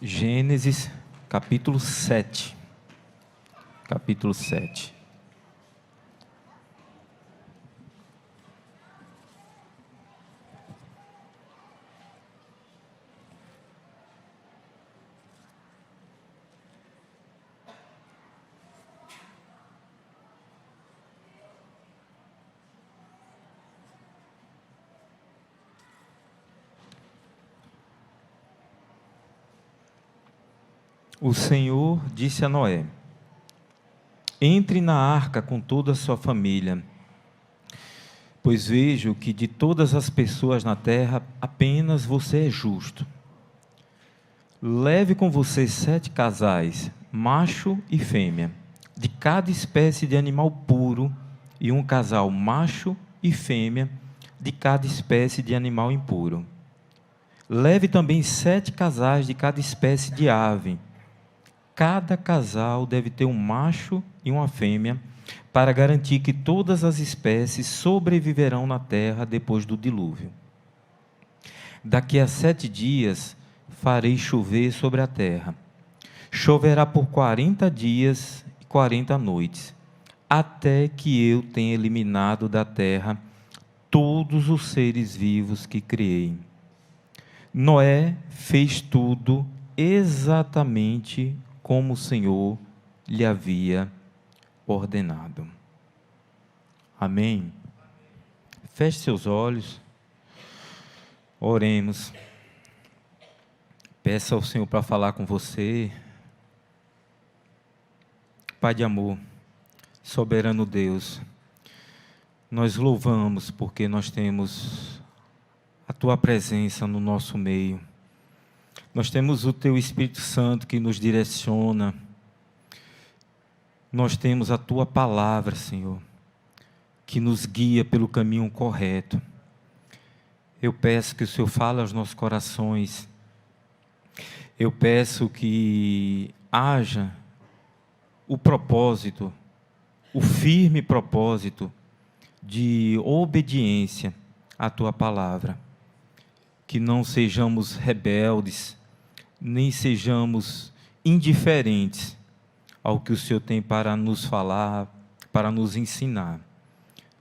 Gênesis, capítulo 7. Capítulo 7. O Senhor disse a Noé: entre na arca com toda a sua família, pois vejo que de todas as pessoas na terra, apenas você é justo. Leve com você 7 casais, macho e fêmea, de cada espécie de animal puro, e um casal macho e fêmea, de cada espécie de animal impuro. Leve também 7 casais de cada espécie de ave. Cada casal deve ter um macho e uma fêmea, para garantir que todas as espécies sobreviverão na terra depois do dilúvio. Daqui a 7 dias farei chover sobre a terra. Choverá por 40 dias e 40 noites, até que eu tenha eliminado da terra todos os seres vivos que criei. Noé fez tudo exatamente como o Senhor lhe havia ordenado. Amém? Feche seus olhos, oremos. Peça ao Senhor para falar com você. Pai de amor, soberano Deus, nós louvamos porque nós temos a Tua presença no nosso meio. Nós temos o Teu Espírito Santo que nos direciona. Nós temos a Tua palavra, Senhor, que nos guia pelo caminho correto. Eu peço que o Senhor fale aos nossos corações. Eu peço que haja o propósito, o firme propósito de obediência à Tua palavra. Que não sejamos rebeldes, nem sejamos indiferentes ao que o Senhor tem para nos falar, para nos ensinar.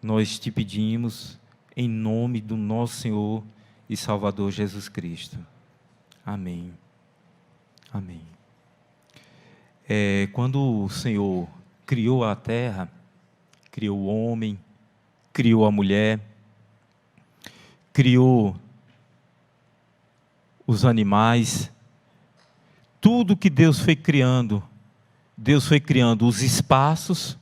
Nós te pedimos em nome do nosso Senhor e Salvador Jesus Cristo. Amém. Amém. Quando o Senhor criou a terra, criou o homem, criou a mulher, criou os animais, tudo que Deus foi criando os espaços,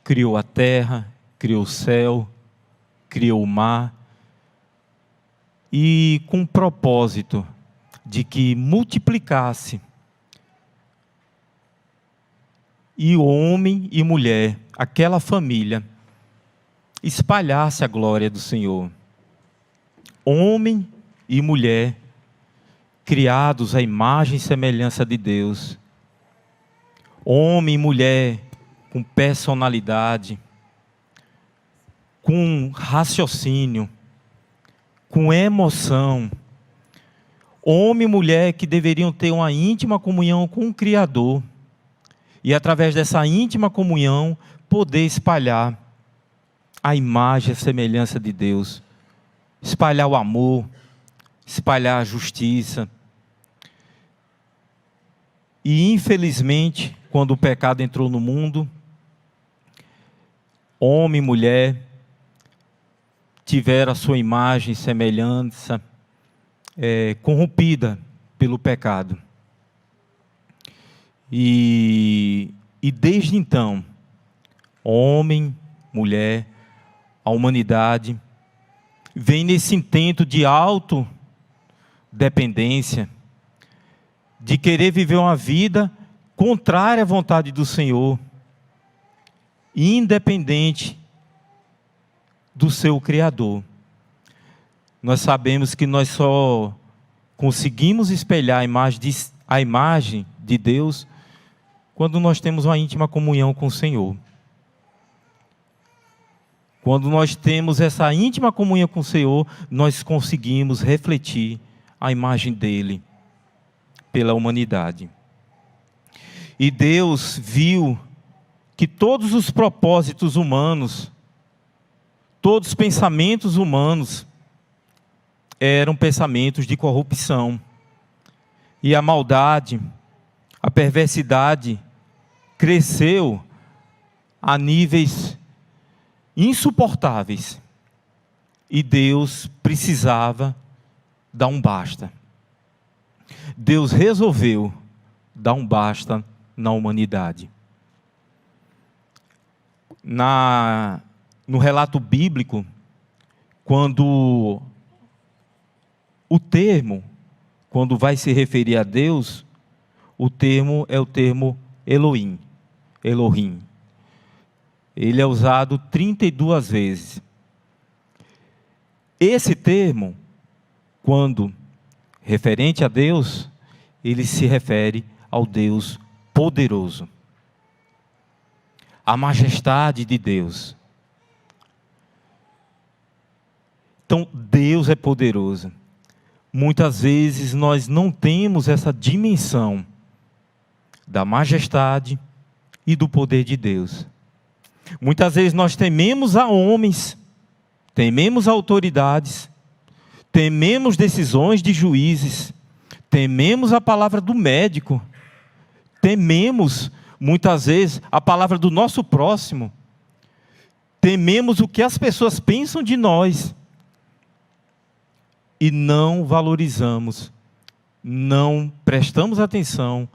criou a terra, criou o céu, criou o mar, e com o propósito de que multiplicasse, e homem e mulher, aquela família, espalhasse a glória do Senhor. Homem e mulher, criados à imagem e semelhança de Deus. Homem e mulher com personalidade, com raciocínio, com emoção. Homem e mulher que deveriam ter uma íntima comunhão com o Criador. E através dessa íntima comunhão, poder espalhar a imagem e a semelhança de Deus. Espalhar o amor, espalhar a justiça. E infelizmente, quando o pecado entrou no mundo, homem e mulher tiveram a sua imagem e semelhança corrompida pelo pecado. E desde então, homem, mulher, a humanidade vem nesse intento de autodependência, de querer viver uma vida contrária à vontade do Senhor, independente do seu Criador. Nós sabemos que nós só conseguimos espelhar a imagem de Deus quando nós temos uma íntima comunhão com o Senhor. Quando nós temos essa íntima comunhão com o Senhor, nós conseguimos refletir a imagem dEle pela humanidade. E Deus viu que todos os propósitos humanos, todos os pensamentos humanos, eram pensamentos de corrupção. E a maldade, a perversidade, cresceu a níveis insuportáveis. E Deus precisava dar um basta. Deus resolveu dar um basta na humanidade. No relato bíblico, quando vai se referir a Deus, o termo é o termo Elohim. Elohim. Ele é usado 32 vezes. Esse termo, quando referente a Deus, ele se refere ao Deus poderoso. A majestade de Deus. Então, Deus é poderoso. Muitas vezes nós não temos essa dimensão da majestade e do poder de Deus. Muitas vezes nós tememos a homens, tememos a autoridades, tememos decisões de juízes, tememos a palavra do médico, tememos muitas vezes a palavra do nosso próximo, tememos o que as pessoas pensam de nós e não valorizamos, não prestamos atenção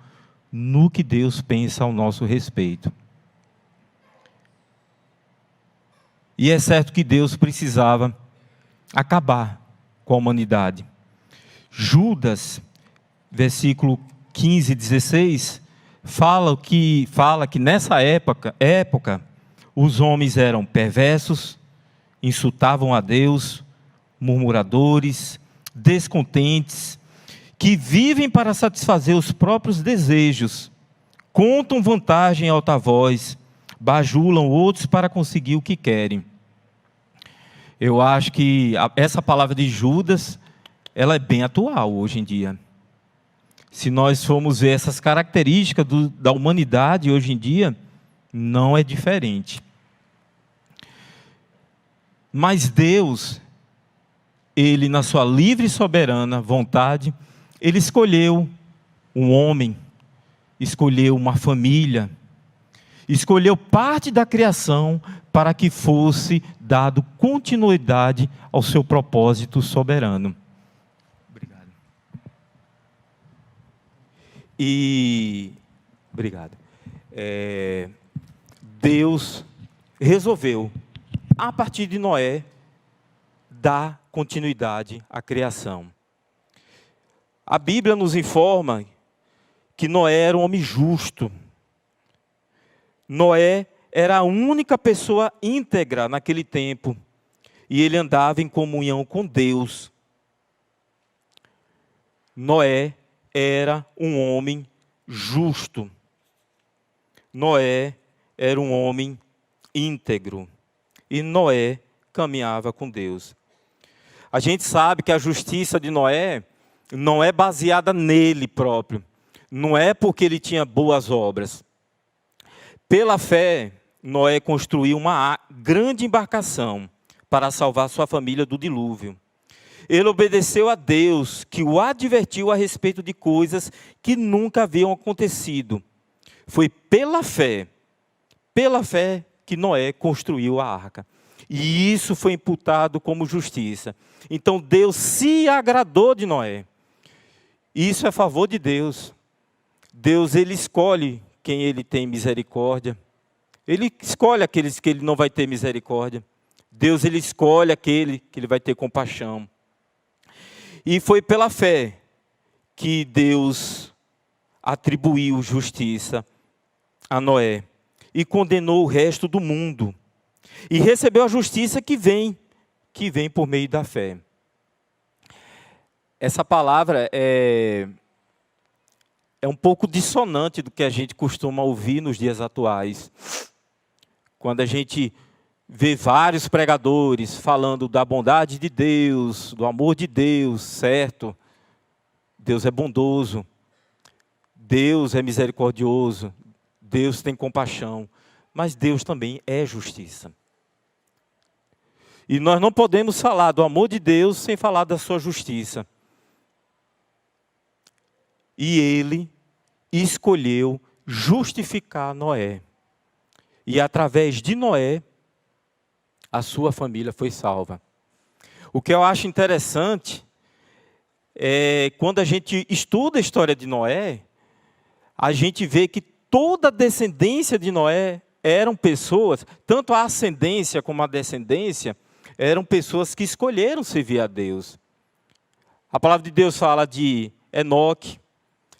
no que Deus pensa ao nosso respeito. E é certo que Deus precisava acabar com a humanidade. Judas, versículo 15 e 16, fala que nessa época os homens eram perversos, insultavam a Deus, murmuradores, descontentes, que vivem para satisfazer os próprios desejos, contam vantagem em alta voz, bajulam outros para conseguir o que querem. Eu acho que essa palavra de Judas, ela é bem atual hoje em dia. Se nós formos ver essas características da humanidade hoje em dia, não é diferente. Mas Deus, Ele na sua livre e soberana vontade, Ele escolheu um homem, escolheu uma família, escolheu parte da criação para que fosse dado continuidade ao seu propósito soberano. Obrigado. Obrigado. Deus resolveu, a partir de Noé, dar continuidade à criação. A Bíblia nos informa que Noé era um homem justo. Noé era a única pessoa íntegra naquele tempo, e ele andava em comunhão com Deus. Noé era um homem justo. Noé era um homem íntegro. E Noé caminhava com Deus. A gente sabe que a justiça de Noé não é baseada nele próprio. Não é porque ele tinha boas obras. Pela fé, Noé construiu uma grande embarcação para salvar sua família do dilúvio. Ele obedeceu a Deus, que o advertiu a respeito de coisas que nunca haviam acontecido. Foi pela fé que Noé construiu a arca. E isso foi imputado como justiça. Então Deus se agradou de Noé. Isso é a favor de Deus. Deus, Ele escolhe quem Ele tem misericórdia. Ele escolhe aqueles que Ele não vai ter misericórdia. Deus, Ele escolhe aquele que Ele vai ter compaixão. E foi pela fé que Deus atribuiu justiça a Noé e condenou o resto do mundo. E recebeu a justiça que vem por meio da fé. Essa palavra é um pouco dissonante do que a gente costuma ouvir nos dias atuais. Quando a gente vê vários pregadores falando da bondade de Deus, do amor de Deus, certo? Deus é bondoso, Deus é misericordioso, Deus tem compaixão, mas Deus também é justiça. E nós não podemos falar do amor de Deus sem falar da sua justiça. E Ele escolheu justificar Noé. E através de Noé, a sua família foi salva. O que eu acho interessante é quando a gente estuda a história de Noé, a gente vê que toda a descendência de Noé eram pessoas, tanto a ascendência como a descendência, eram pessoas que escolheram servir a Deus. A palavra de Deus fala de Enoque,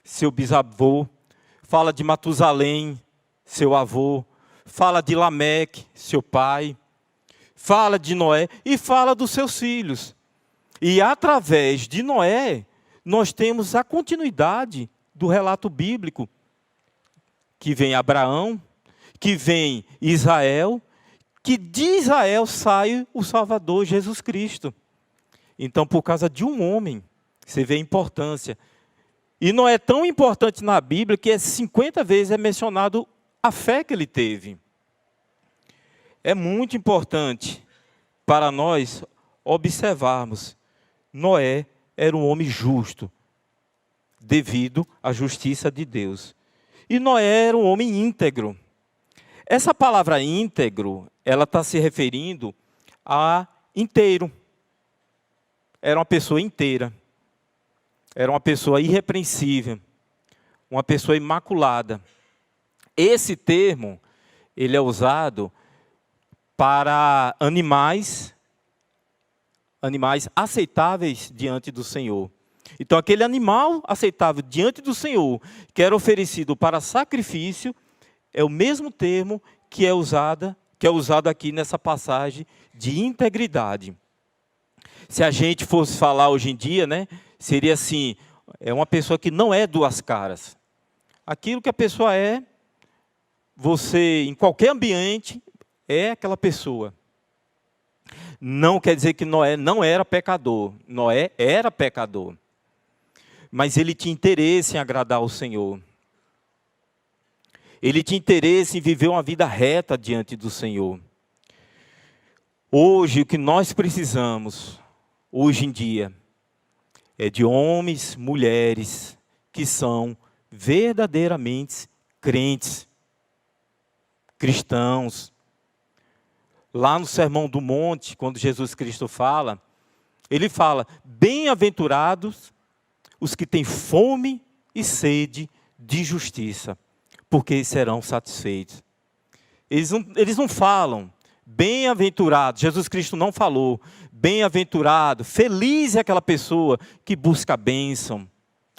seu bisavô, fala de Matusalém, seu avô, fala de Lameque, seu pai, fala de Noé e fala dos seus filhos. E através de Noé, nós temos a continuidade do relato bíblico, que vem Abraão, que vem Israel, que de Israel sai o Salvador, Jesus Cristo. Então, por causa de um homem, você vê a importância. E não é tão importante na Bíblia que 50 vezes é mencionado a fé que ele teve. É muito importante para nós observarmos. Noé era um homem justo, devido à justiça de Deus. E Noé era um homem íntegro. Essa palavra íntegro, ela está se referindo a inteiro. Era uma pessoa inteira. Era uma pessoa irrepreensível. Uma pessoa imaculada. Esse termo, ele é usado para animais aceitáveis diante do Senhor. Então, aquele animal aceitável diante do Senhor, que era oferecido para sacrifício, é o mesmo termo que é usado aqui nessa passagem de integridade. Se a gente fosse falar hoje em dia, né, seria assim, é uma pessoa que não é duas caras. Aquilo que a pessoa é, você, em qualquer ambiente, é aquela pessoa. Não quer dizer que Noé não era pecador. Noé era pecador. Mas ele tinha interesse em agradar ao Senhor. Ele tinha interesse em viver uma vida reta diante do Senhor. Hoje, o que nós precisamos, hoje em dia, é de homens, mulheres, que são verdadeiramente crentes, cristãos. Lá no Sermão do Monte, quando Jesus Cristo fala, ele fala, bem-aventurados os que têm fome e sede de justiça, porque serão satisfeitos. Eles não falam, bem-aventurado, Jesus Cristo não falou, bem-aventurado, feliz é aquela pessoa que busca a bênção,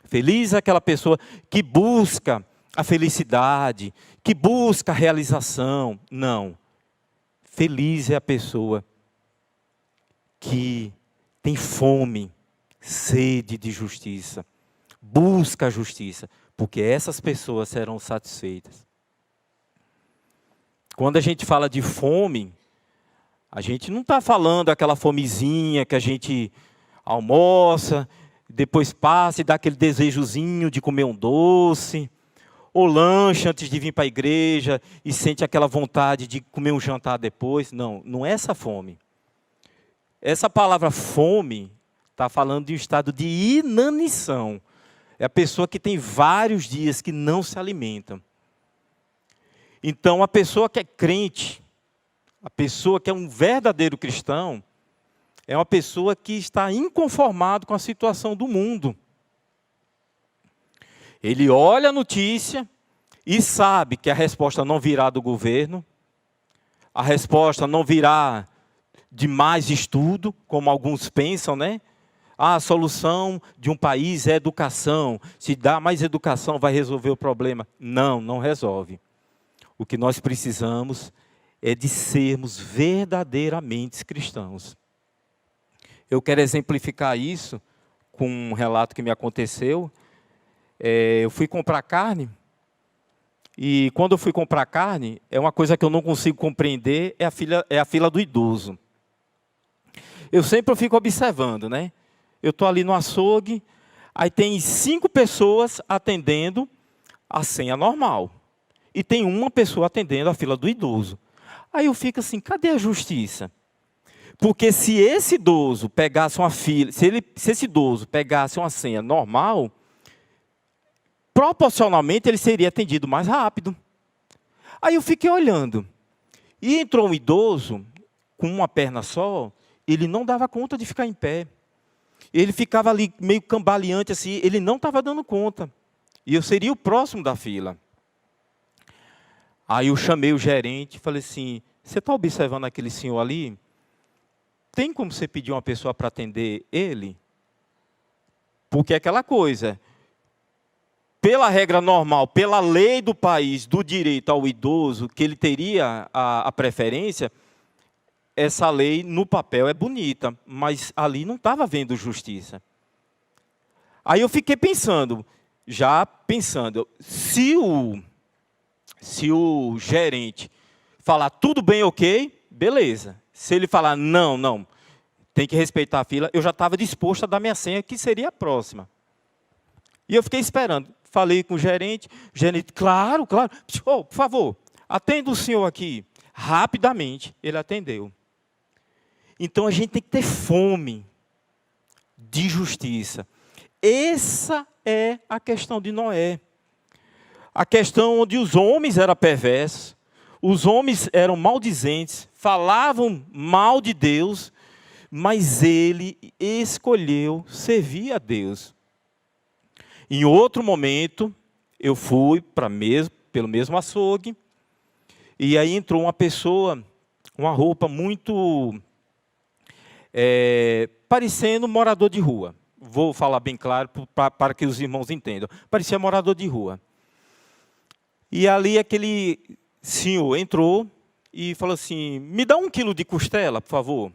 feliz é aquela pessoa que busca a felicidade, que busca a realização. Não, feliz é a pessoa que tem fome, sede de justiça, busca a justiça, porque essas pessoas serão satisfeitas. Quando a gente fala de fome, a gente não está falando aquela fomezinha que a gente almoça, depois passa e dá aquele desejozinho de comer um doce, ou lancha antes de vir para a igreja e sente aquela vontade de comer um jantar depois. Não, não é essa fome. Essa palavra fome está falando de um estado de inanição. É a pessoa que tem vários dias que não se alimenta. Então, a pessoa que é crente, a pessoa que é um verdadeiro cristão, é uma pessoa que está inconformado com a situação do mundo. Ele olha a notícia e sabe que a resposta não virá do governo, a resposta não virá de mais estudo, como alguns pensam, né? A solução de um país é educação. Se dá mais educação, vai resolver o problema. Não, não resolve. O que nós precisamos é de sermos verdadeiramente cristãos. Eu quero exemplificar isso com um relato que me aconteceu. Eu fui comprar carne, e quando eu fui comprar carne, é uma coisa que eu não consigo compreender, é a fila do idoso. Eu sempre fico observando, né? Eu estou ali no açougue, aí tem 5 pessoas atendendo, a senha normal. E tem uma pessoa atendendo a fila do idoso. Aí eu fico assim, cadê a justiça? Porque se esse idoso pegasse uma fila, se esse idoso pegasse uma senha normal, proporcionalmente ele seria atendido mais rápido. Aí eu fiquei olhando. E entrou um idoso com uma perna só, ele não dava conta de ficar em pé. Ele ficava ali meio cambaleante assim, ele não estava dando conta. E eu seria o próximo da fila. Aí eu chamei o gerente e falei assim, você está observando aquele senhor ali? Tem como você pedir uma pessoa para atender ele? Porque é aquela coisa, pela regra normal, pela lei do país, do direito ao idoso, que ele teria a preferência, essa lei no papel é bonita, mas ali não estava havendo justiça. Aí eu fiquei pensando, se o gerente falar tudo bem, ok, beleza. Se ele falar não, tem que respeitar a fila, eu já estava disposto a dar minha senha, que seria a próxima. E eu fiquei esperando. Falei com o gerente, claro, oh, por favor, atenda o senhor aqui. Rapidamente, ele atendeu. Então, a gente tem que ter fome de justiça. Essa é a questão de Noé. A questão onde os homens eram perversos, os homens eram maldizentes, falavam mal de Deus, mas ele escolheu servir a Deus. Em outro momento, eu fui pelo mesmo açougue, e aí entrou uma pessoa, uma roupa muito parecendo morador de rua. Vou falar bem claro para que os irmãos entendam. Parecia morador de rua. E ali aquele senhor entrou e falou assim, me dá 1 quilo de costela, por favor.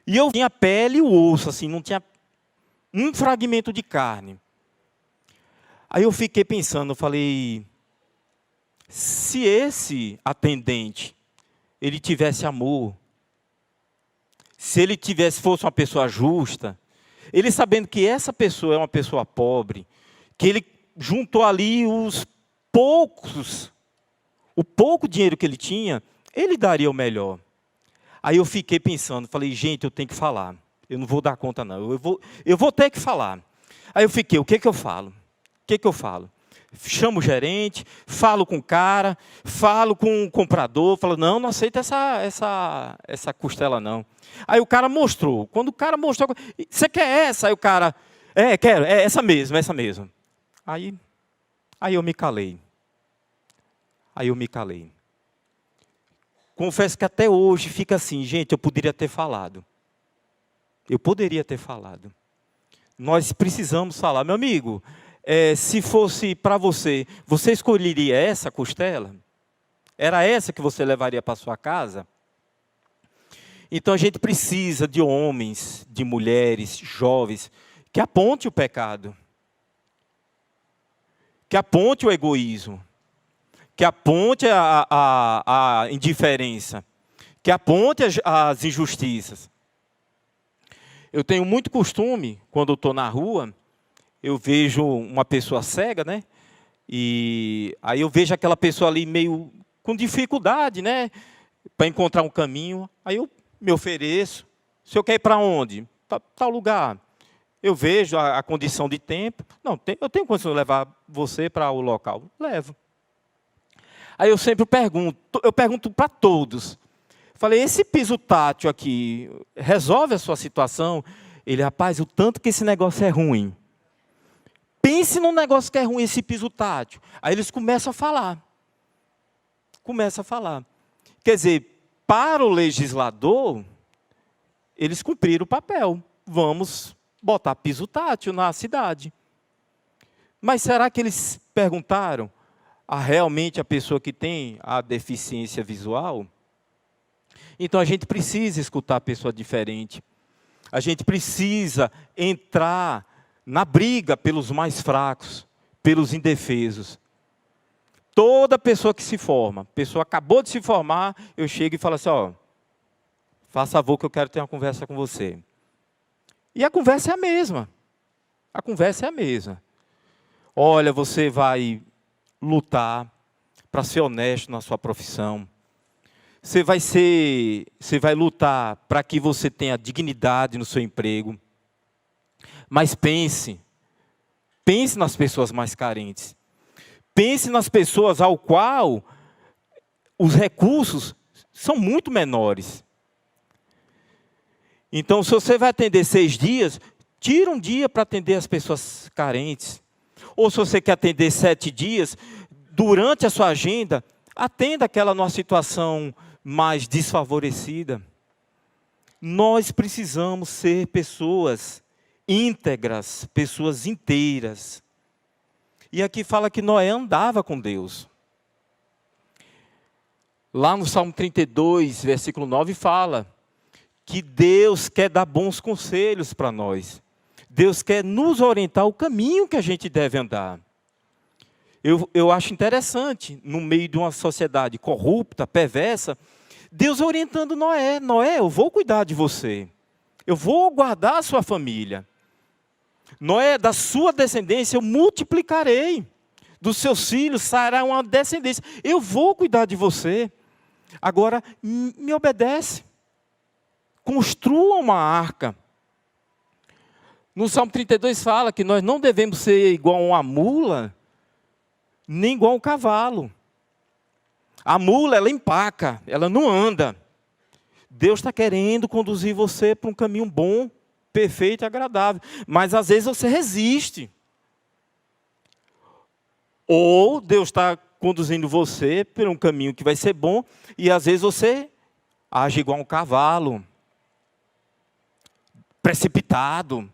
E eu tinha a pele e o osso, assim, não tinha um fragmento de carne. Aí eu fiquei pensando, eu falei, se esse atendente, ele tivesse amor, se ele fosse uma pessoa justa, ele sabendo que essa pessoa é uma pessoa pobre, que ele juntou ali o pouco dinheiro que ele tinha, ele daria o melhor. Aí eu fiquei pensando, falei, gente, eu tenho que falar. Eu não vou dar conta, não. Eu vou ter que falar. Aí eu fiquei, o que que eu falo? O que que eu falo? Chamo o gerente, falo com o cara, falo com o comprador, falo, não aceito essa costela, não. Aí o cara mostrou. Quando o cara mostrou, você quer essa? Aí o cara, quero, essa mesmo, essa mesmo. Aí eu me calei. Confesso que até hoje fica assim, gente, eu poderia ter falado. Nós precisamos falar. Meu amigo, se fosse para você, você escolheria essa costela? Era essa que você levaria para sua casa? Então a gente precisa de homens, de mulheres, jovens, que aponte o pecado, que aponte o egoísmo, que aponte a indiferença, que aponte as injustiças. Eu tenho muito costume, quando eu estou na rua, eu vejo uma pessoa cega, né? E aí eu vejo aquela pessoa ali meio com dificuldade, né? Para encontrar um caminho. Aí eu me ofereço. O senhor quer ir para onde? Tal lugar. Eu vejo a condição de tempo. Não, eu tenho condição de levar você para o local. Levo. Aí eu sempre pergunto para todos. Falei, esse piso tátil aqui resolve a sua situação? Ele, rapaz, o tanto que esse negócio é ruim. Pense num negócio que é ruim, esse piso tátil. Aí eles começam a falar. Quer dizer, para o legislador, eles cumpriram o papel. Vamos botar piso tátil na cidade. Mas será que eles perguntaram realmente a pessoa que tem a deficiência visual? Então, a gente precisa escutar a pessoa diferente. A gente precisa entrar na briga pelos mais fracos, pelos indefesos. Toda pessoa que se forma, pessoa acabou de se formar, eu chego e falo assim, faça favor que eu quero ter uma conversa com você. E a conversa é a mesma. Olha, você vai lutar para ser honesto na sua profissão. Você vai lutar para que você tenha dignidade no seu emprego. Mas pense nas pessoas mais carentes. Pense nas pessoas ao qual os recursos são muito menores. Então, se você vai atender 6 dias, tira um dia para atender as pessoas carentes. Ou se você quer atender 7 dias, durante a sua agenda, atenda aquela numa situação mais desfavorecida. Nós precisamos ser pessoas íntegras, pessoas inteiras. E aqui fala que Noé andava com Deus. Lá no Salmo 32, versículo 9, fala que Deus quer dar bons conselhos para nós. Deus quer nos orientar o caminho que a gente deve andar. Eu acho interessante, no meio de uma sociedade corrupta, perversa, Deus orientando Noé. Noé, eu vou cuidar de você. Eu vou guardar a sua família. Noé, da sua descendência eu multiplicarei. Dos seus filhos sairá uma descendência. Eu vou cuidar de você. Agora, me obedece. Construa uma arca. No Salmo 32 fala que nós não devemos ser igual a uma mula, nem igual a um cavalo. A mula, ela empaca, ela não anda. Deus está querendo conduzir você para um caminho bom, perfeito e agradável. Mas às vezes você resiste. Ou Deus está conduzindo você por um caminho que vai ser bom, e às vezes você age igual um cavalo, precipitado,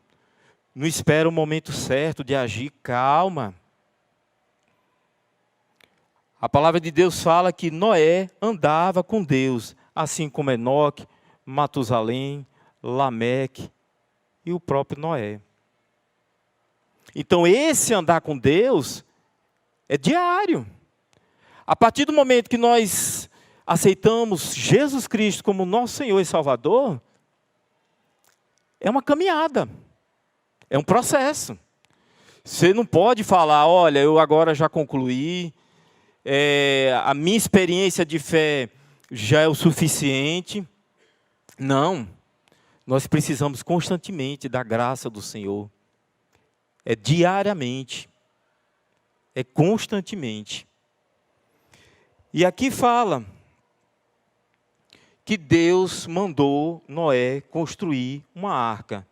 não espera o momento certo de agir, calma. A palavra de Deus fala que Noé andava com Deus, assim como Enoque, Matusalém, Lameque e o próprio Noé. Então esse andar com Deus é diário. A partir do momento que nós aceitamos Jesus Cristo como nosso Senhor e Salvador, é uma caminhada, é um processo. Você não pode falar, olha, eu agora já concluí, a minha experiência de fé já é o suficiente. Não, nós precisamos constantemente da graça do Senhor. É diariamente, é constantemente. E aqui fala que Deus mandou Noé construir uma arca.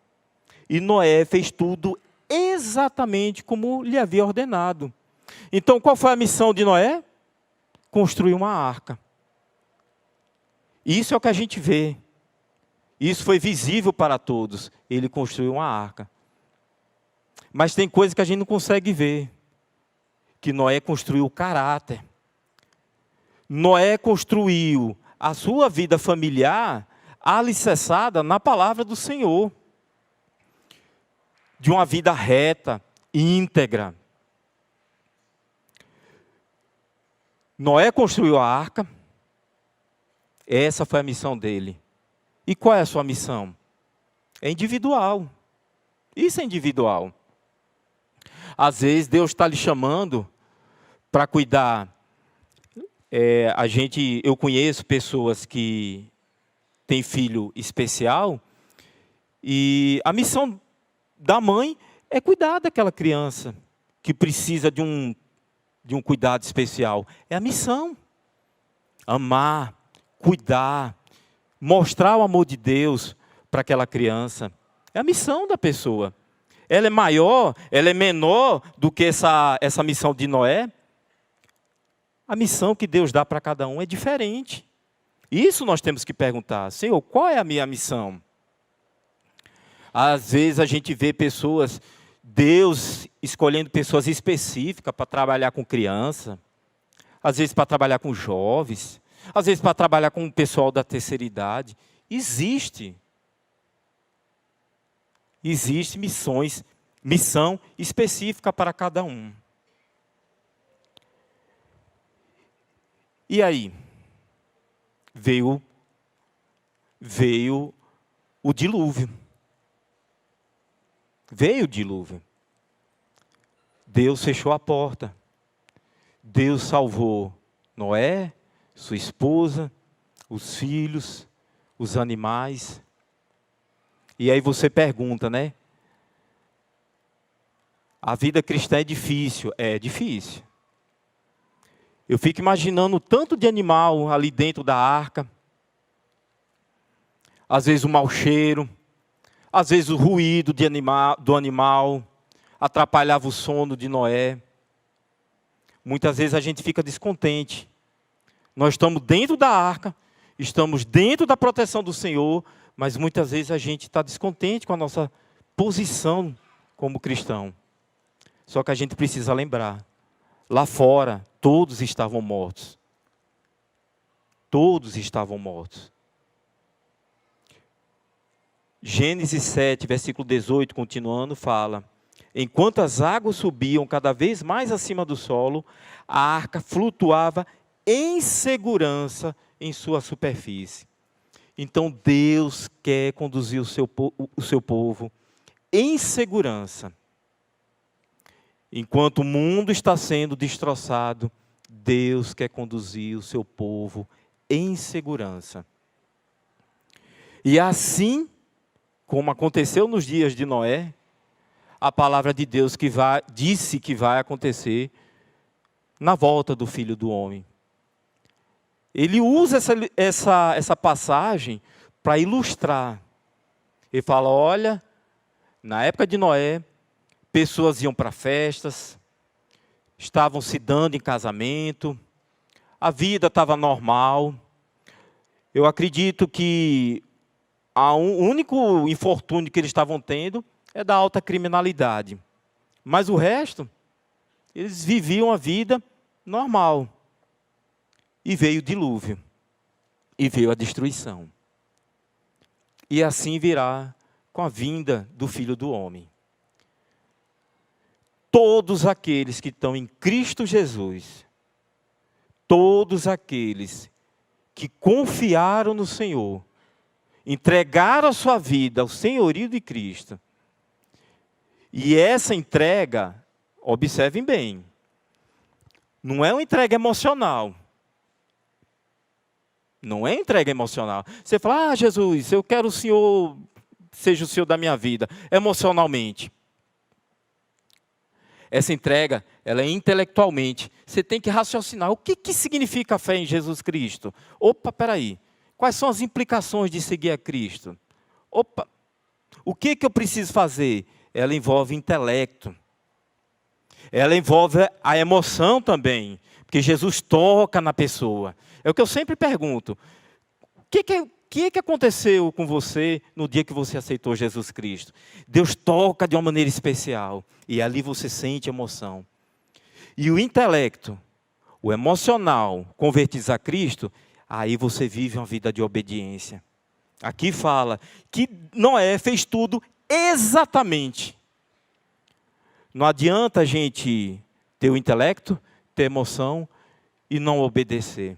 E Noé fez tudo exatamente como lhe havia ordenado. Então, qual foi a missão de Noé? Construir uma arca. Isso é o que a gente vê. Isso foi visível para todos. Ele construiu uma arca. Mas tem coisas que a gente não consegue ver. Que Noé construiu o caráter. Noé construiu a sua vida familiar alicerçada na palavra do Senhor. De uma vida reta, íntegra. Noé construiu a arca. Essa foi a missão dele. E qual é a sua missão? É individual. Isso é individual. Às vezes Deus está lhe chamando para cuidar. Eu conheço pessoas que têm filho especial e a missão da mãe é cuidar daquela criança que precisa de um cuidado especial. É a missão. Amar, cuidar, mostrar o amor de Deus para aquela criança. É a missão da pessoa. Ela é maior, ela é menor do que essa missão de Noé. A missão que Deus dá para cada um é diferente. Isso nós temos que perguntar. Senhor, qual é a minha missão? Às vezes a gente vê pessoas, Deus escolhendo pessoas específicas para trabalhar com criança, às vezes para trabalhar com jovens, às vezes para trabalhar com o pessoal da terceira idade. Existe missão específica para cada um. E aí? Veio o dilúvio. Veio o dilúvio. Deus fechou a porta. Deus salvou Noé, sua esposa, os filhos, os animais. E aí você pergunta, né? A vida cristã é difícil? É difícil. Eu fico imaginando o tanto de animal ali dentro da arca. Às vezes o mau cheiro, às vezes o ruído do animal atrapalhava o sono de Noé. Muitas vezes a gente fica descontente. Nós estamos dentro da arca, estamos dentro da proteção do Senhor, mas muitas vezes a gente está descontente com a nossa posição como cristão. Só que a gente precisa lembrar, lá fora todos estavam mortos. Todos estavam mortos. Gênesis 7, versículo 18, continuando, fala: enquanto as águas subiam cada vez mais acima do solo, a arca flutuava em segurança em sua superfície. Então Deus quer conduzir o seu povo em segurança. Enquanto o mundo está sendo destroçado, Deus quer conduzir o seu povo em segurança. E assim, como aconteceu nos dias de Noé, a palavra de Deus disse que vai acontecer na volta do Filho do Homem. Ele usa essa passagem para ilustrar. Ele fala, olha, na época de Noé, pessoas iam para festas, estavam se dando em casamento, a vida estava normal. Eu acredito que o único infortúnio que eles estavam tendo é da alta criminalidade. Mas o resto, eles viviam a vida normal. E veio o dilúvio. E veio a destruição. E assim virá com a vinda do Filho do Homem. Todos aqueles que estão em Cristo Jesus, todos aqueles que confiaram no Senhor, entregaram a sua vida ao senhorio de Cristo. E essa entrega, observem bem, não é uma entrega emocional. Não é entrega emocional. Você fala, Jesus, eu quero o Senhor, seja o Senhor da minha vida, emocionalmente. Essa entrega, ela é intelectualmente. Você tem que raciocinar. O que significa a fé em Jesus Cristo? Opa, peraí. Quais são as implicações de seguir a Cristo? Opa, o que eu preciso fazer? Ela envolve intelecto. Ela envolve a emoção também. Porque Jesus toca na pessoa. É o que eu sempre pergunto. O que aconteceu com você no dia que você aceitou Jesus Cristo? Deus toca de uma maneira especial. E ali você sente emoção. E o intelecto, o emocional, convertidos a Cristo, aí você vive uma vida de obediência. Aqui fala que Noé fez tudo exatamente. Não adianta a gente ter o intelecto, ter emoção e não obedecer.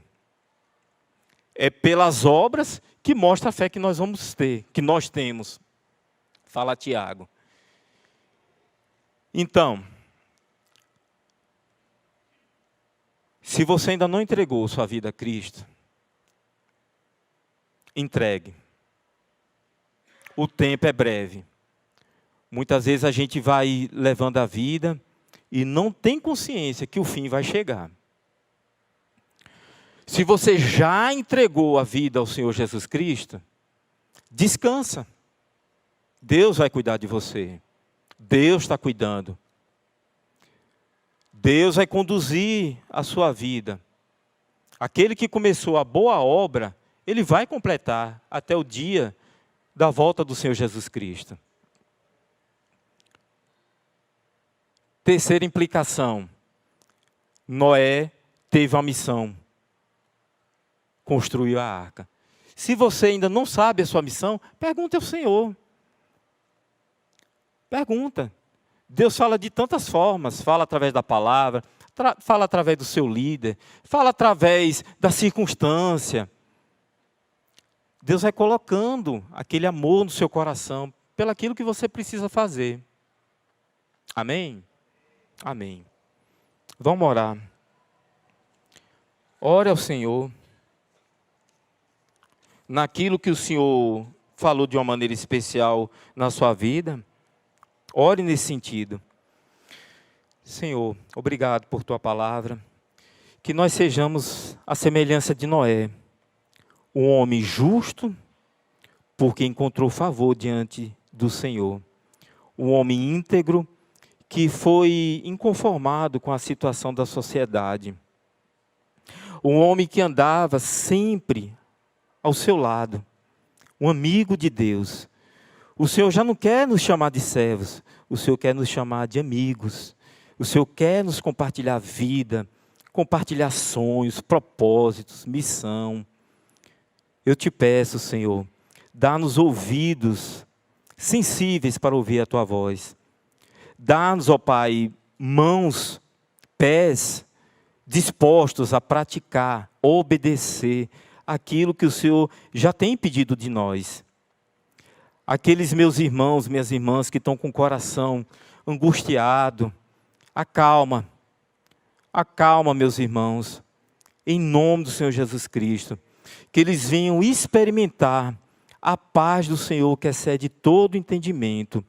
É pelas obras que mostra a fé que nós vamos ter, que nós temos. Fala Tiago. Então, se você ainda não entregou sua vida a Cristo, entregue. O tempo é breve. Muitas vezes a gente vai levando a vida e não tem consciência que o fim vai chegar. Se você já entregou a vida ao Senhor Jesus Cristo, descansa. Deus vai cuidar de você. Deus está cuidando. Deus vai conduzir a sua vida. Aquele que começou a boa obra, ele vai completar até o dia da volta do Senhor Jesus Cristo. Terceira implicação. Noé teve uma missão. Construiu a arca. Se você ainda não sabe a sua missão, pergunte ao Senhor. Pergunta. Deus fala de tantas formas. Fala através da palavra, fala através do seu líder, fala através da circunstância. Deus vai colocando aquele amor no seu coração, pelaquilo que você precisa fazer. Amém? Amém. Vamos orar. Ore ao Senhor naquilo que o Senhor falou de uma maneira especial na sua vida. Ore nesse sentido. Senhor, obrigado por tua palavra. Que nós sejamos a semelhança de Noé, um homem justo, porque encontrou favor diante do Senhor. Um homem íntegro, que foi inconformado com a situação da sociedade. Um homem que andava sempre ao seu lado. Um amigo de Deus. O Senhor já não quer nos chamar de servos, o Senhor quer nos chamar de amigos. O Senhor quer nos compartilhar vida, compartilhar sonhos, propósitos, missão. Eu te peço, Senhor, dá-nos ouvidos sensíveis para ouvir a tua voz. Dá-nos, ó Pai, mãos, pés dispostos a praticar, obedecer aquilo que o Senhor já tem pedido de nós. Aqueles meus irmãos, minhas irmãs que estão com o coração angustiado, acalma, meus irmãos, em nome do Senhor Jesus Cristo, que eles venham experimentar a paz do Senhor que excede todo entendimento.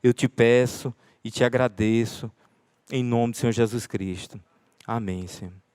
Eu te peço e te agradeço, em nome do Senhor Jesus Cristo. Amém, Senhor.